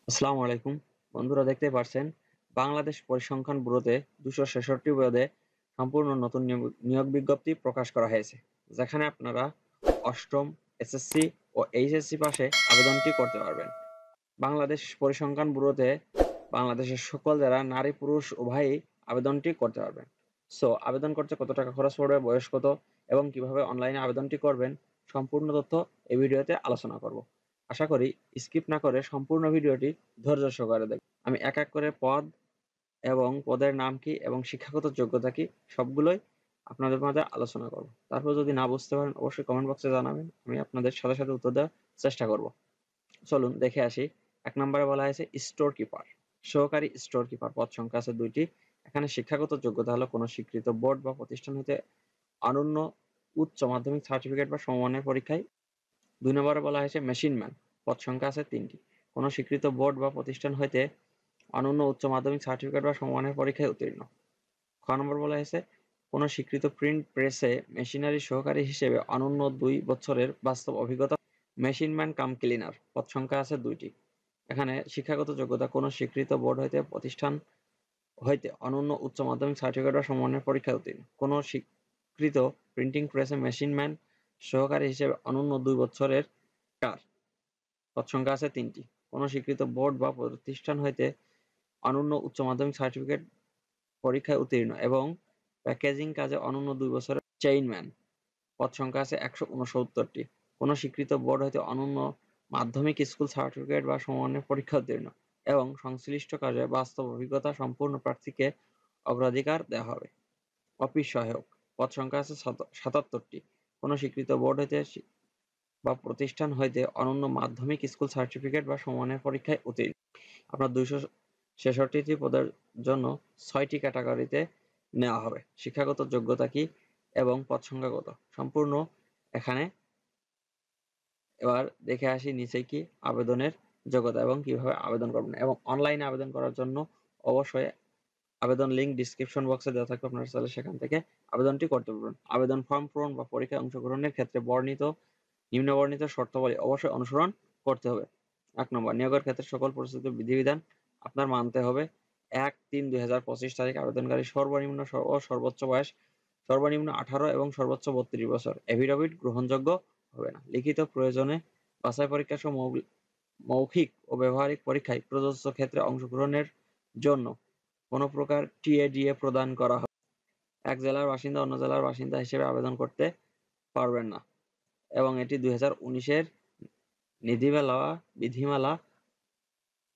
আসসালামু আলাইকুম। বন্ধুরা, দেখতে পারছেন বাংলাদেশ পরিসংখ্যান ব্যুরোতে 266 পদে সম্পূর্ণ নতুন নিয়োগ বিজ্ঞপ্তি প্রকাশ করা হয়েছে, যেখানে আপনারা অষ্টম, এসএসসি ও এইচএসসি পাশে আবেদনটি করতে পারবেন। বাংলাদেশ পরিসংখ্যান ব্যুরোতে বাংলাদেশের সকল যারা নারী পুরুষ উভয়ই আবেদনটি করতে পারবেন। আবেদন করতে কত টাকা খরচ পড়বে, বয়স কত এবং কিভাবে অনলাইনে আবেদনটি করবেন, সম্পূর্ণ তথ্য এই ভিডিওতে আলোচনা করব। আশা করি স্কিপ না করে সম্পূর্ণ ভিডিওটি ধৈর্য সহকারে দেখবেন। আমি এক এক করে পদ এবং পদের নাম কি এবং শিক্ষাগত যোগ্যতা কি সবগুলোই আপনাদের মাঝে আলোচনা করব। তারপর যদি না বুঝতে পারেন অবশ্যই কমেন্ট বক্সে জানাবেন, আমি আপনাদের সাথে সাথে উত্তর দেওয়ার চেষ্টা করব। চলুন দেখে আসি। ১ নম্বরে বলা হয়েছে স্টোর কিপার, সহকারী স্টোর কিপার। পদ সংখ্যা আছে ২টি। এখানে শিক্ষাগত যোগ্যতা হলো কোনো স্বীকৃত বোর্ড বা প্রতিষ্ঠান হতে অনন্য উচ্চ মাধ্যমিক সার্টিফিকেট বা সমমানের পরীক্ষায়। ২ নম্বরে বলা হয়েছে মেশিন ম্যান। পদ সংখ্যা আছে ৩টি। কোনো স্বীকৃত বোর্ড বা প্রতিষ্ঠান হইতে অনন্য উচ্চ মাধ্যমিক সার্টিফিকেট বা সমমানের পরীক্ষায় উত্তীর্ণ। খ নম্বর বলা হয়েছে কোনো স্বীকৃত প্রিন্ট প্রেসে মেশিনারি সহকারী হিসেবে অনন্য ২ বছরের বাস্তব অভিজ্ঞতা। Machine man cum cleaner. পদ সংখ্যা আছে ২টি। এখানে শিক্ষাগত যোগ্যতা কোনো স্বীকৃত বোর্ড হইতে প্রতিষ্ঠান হইতে অনন্য উচ্চ মাধ্যমিক সার্টিফিকেট বা সমমানের পরীক্ষায় উত্তীর্ণ। কোনো স্বীকৃত প্রিন্টিং প্রেসে মেশিন ম্যান সহকারী হিসেবে অনন্য ২ বছরের কার। পদ সংখ্যা আছে ৩টি। কোনো স্বীকৃত বোর্ড বা প্রতিষ্ঠান হইতে অনন্য উচ্চ মাধ্যমিক সার্টিফিকেট পরীক্ষায় উত্তীর্ণ এবং প্যাকেজিং কাজে অনন্য ২ বছরের চেইনম্যান। পদ সংখ্যা আছে ১৬৯টি। কোনো স্বীকৃত বোর্ড হইতে অনন্য মাধ্যমিক স্কুল সার্টিফিকেট বা সমমানের পরীক্ষা উত্তীর্ণ এবং সংশ্লিষ্ট কাজে বাস্তব অভিজ্ঞতা সম্পূর্ণ প্রার্থীকে অগ্রাধিকার দেওয়া হবে। অফিস সহায়ক। পদ সংখ্যা আছে ৭৭টি। কোনো স্বীকৃত বোর্ড হইতে বা প্রতিষ্ঠান হইতে অনন্য মাধ্যমিক স্কুল সার্টিফিকেট বা সমমানের পরীক্ষায় উত্তীর্ণ। আপনার ২৬৬টি পদের জন্য ৬টি ক্যাটাগরিতে নেওয়া হবে। শিক্ষাগত যোগ্যতা কি এবং পদ সংখ্যা কত সম্পূর্ণ এখানে। এবার দেখে আসি নিচে কি আবেদনের যোগ্যতা এবং কিভাবে আবেদন করবেন। এবং অনলাইনে আবেদন করার জন্য অবশ্যই আবেদন লিঙ্ক ডিসক্রিপশন বক্সে দেওয়া থাকবে, আপনারা চাইলে সেখান থেকে আবেদনটি করতে পারবেন। আবেদন ফর্ম পূরণ বা পরীক্ষায় অংশগ্রহণের ক্ষেত্রে নিম্নবর্ণিত শর্তাবলী অবশ্যই অনুসরণ করতে হবে। ১ নম্বর, নিয়োগের ক্ষেত্রে সকল প্রস্তুত বিধিবিধান আপনার মানতে হবে। ১-৩-২০২৫ তারিখ আবেদনকারী সর্বনিম্ন ও সর্বোচ্চ বয়স সর্বনিম্ন ১৮ এবং সর্বোচ্চ ৩২ বছর। এফিডেভিট গ্রহণযোগ্য হবে না। লিখিত প্রয়োজনে বাছাই পরীক্ষা সহ মৌখিক ও ব্যবহারিক পরীক্ষায় প্রযোজ্য ক্ষেত্রে অংশগ্রহণের জন্য কোনো প্রকার টিএডিএ প্রদান করা হবে। এক জেলার বাসিন্দা অন্য জেলার বাসিন্দা হিসেবে আবেদন করতে পারবেন না এবং এটি ২০১৯-এর বিধিমালা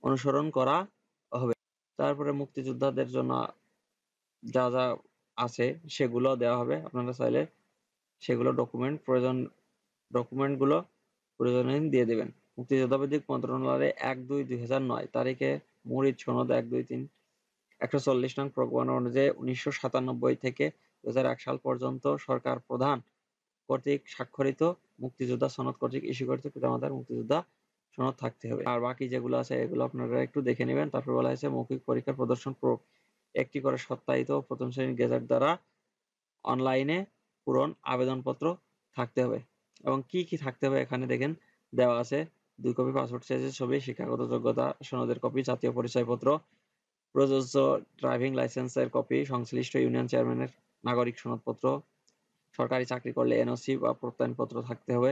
অনুসরণ করা হবে। তারপরে মুক্তিযোদ্ধাদের জন্য যা যা আছে সেগুলো দেওয়া হবে। আপনারা চাইলে সেগুলো ডকুমেন্টগুলো প্রয়োজনীয় দিয়ে দেবেন। মুক্তিযোদ্ধা বিধিক মন্ত্রণালয়ে ১-২-২০০৯ তারিখে মরিচ সনদ ১-২-৩ ১৪০ নং প্রজ্ঞাপন অনুযায়ী ১৯৯৭ থেকে ২০০১ সাল পর্যন্ত সরকার প্রধান কর্তৃক স্বাক্ষরিত মুক্তিযোদ্ধা সনদ কর্তৃক ইস্যুকৃত পিতামাতার মুক্তিযোদ্ধা সনদ থাকতে হবে। আর বাকি যেগুলো আছে এগুলো আপনারা একটু দেখে নেবেন। তারপর বলা হয়েছে মৌখিক পরীক্ষার প্রদর্শন একটি করে সত্যায়িত প্রথম শ্রেণীর গেজেট দ্বারা অনলাইনে পূরণ আবেদনপত্র থাকতে হবে। এবং কি কি থাকতে হবে এখানে দেখেন দেওয়া আছে। ২ কপি পাসপোর্ট সাইজের ছবি, শিক্ষাগত যোগ্যতা সনদের কপি, জাতীয় পরিচয়পত্র, প্রযোজ্য ড্রাইভিং লাইসেন্সের কপি, সংশ্লিষ্ট ইউনিয়ন চেয়ারম্যানের নাগরিক সনদপত্র, সরকারি চাকরি করলে এনওসি বা প্রত্যয়নপত্র থাকতে হবে।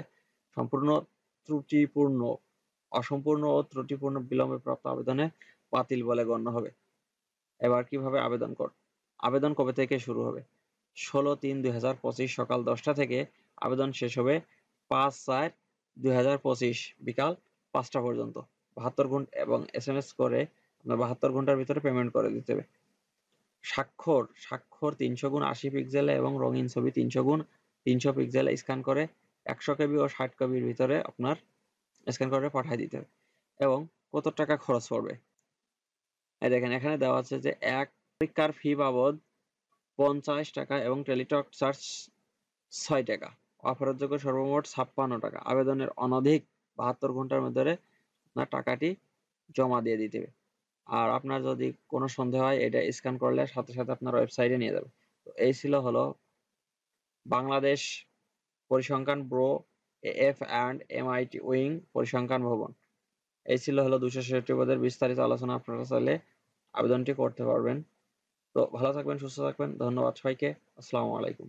সম্পূর্ণ ত্রুটিপূর্ণ, অসম্পূর্ণ ও ত্রুটিপূর্ণ বিলম্বে প্রাপ্ত আবেদনে বাতিল বলে গণ্য হবে। এবার কিভাবে আবেদন কবে থেকে শুরু হবে? ১৬-৩-২০২৫ সকাল ১০টা থেকে আবেদন শেষ হবে ৫-৪-২০২৫ বিকাল ৫টা পর্যন্ত। ৭২ ঘন্টা এবং এসএমএস করে আপনার ৭২ ঘন্টার ভিতরে পেমেন্ট করে দিতে হবে। স্বাক্ষর ৩০০ গুণ ৮০ পিক্সেলে এবং রঙিন ছবি ৩০০ গুণ ৩০০ পিক্সেলে স্ক্যান করে ১০০ কেবি ও ৬০ কেবির ভিতরে আপনার স্ক্যান করে পাঠিয়ে দিতে হবে। এবং কত টাকা খরচ পড়বে? এই দেখেন এখানে দেওয়া আছে যে পরীক্ষার ফি বাবদ ৫০ টাকা এবং টেলিটক চার্জ ৬ টাকা। অফেরতযোগ্য সর্বমোট ৫৬ টাকা। আবেদনের অনধিক ৭২ ঘন্টার মধ্যে আপনার টাকাটি জমা দিয়ে দিতে হবে। আর আপনার যদি কোনো সন্দেহ হয় এটা স্ক্যান করলে সাথে সাথে আপনার ওয়েবসাইটে নিয়ে যাবে। তো এই ছিল হলো বাংলাদেশ পরিসংখ্যান bureau AF and MIT wing পরিসংখ্যান ভবন। এই ছিল হলো 266 পদের বিস্তারিত আলোচনা। আপনারা চাইলে আবেদনটি করতে পারবেন। তো ভালো থাকবেন, সুস্থ থাকবেন। ধন্যবাদ সবাইকে। আসসালামু আলাইকুম।